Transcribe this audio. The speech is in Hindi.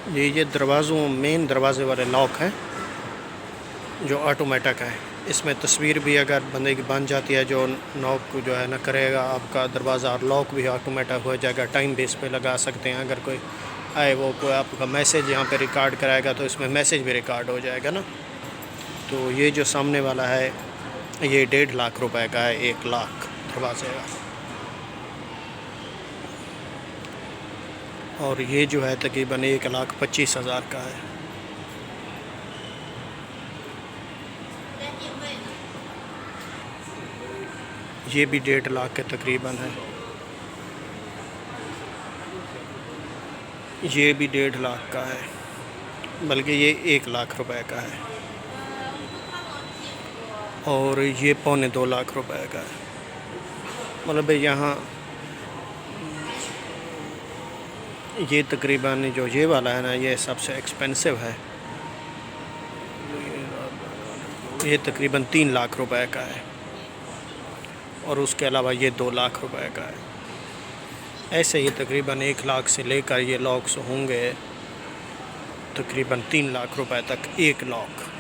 ये दरवाज़ों मेन दरवाज़े वाले लॉक हैं जो ऑटोमेटिक है। इसमें तस्वीर भी अगर बंदे की बन जाती है जो नॉक जो है ना करेगा आपका दरवाज़ा, और लॉक भी ऑटोमेटिक हो जाएगा। टाइम बेस पे लगा सकते हैं, अगर कोई आए वो कोई आपका मैसेज यहाँ पे रिकॉर्ड कराएगा तो इसमें मैसेज भी रिकॉर्ड हो जाएगा ना। तो ये जो सामने वाला है ये 1.5 लाख रुपए का है, 1 लाख दरवाजे का। और ये जो है तकरीबन 1,25,000 का है। ये भी 1.5 लाख के तकरीबन है। ये भी 1.5 लाख का है, बल्कि ये 1 लाख रुपए का है। और ये 1.25 लाख रुपए का है। मतलब यहाँ ये तकरीबन जो ये वाला है ना ये सबसे एक्सपेंसिव है। ये तकरीबन 3 लाख रुपए का है, और उसके अलावा ये 2 लाख रुपए का है। ऐसे ही तकरीबन 1 लाख से लेकर ये लॉक्स होंगे तकरीबन 3 लाख रुपए तक, 1 लॉक।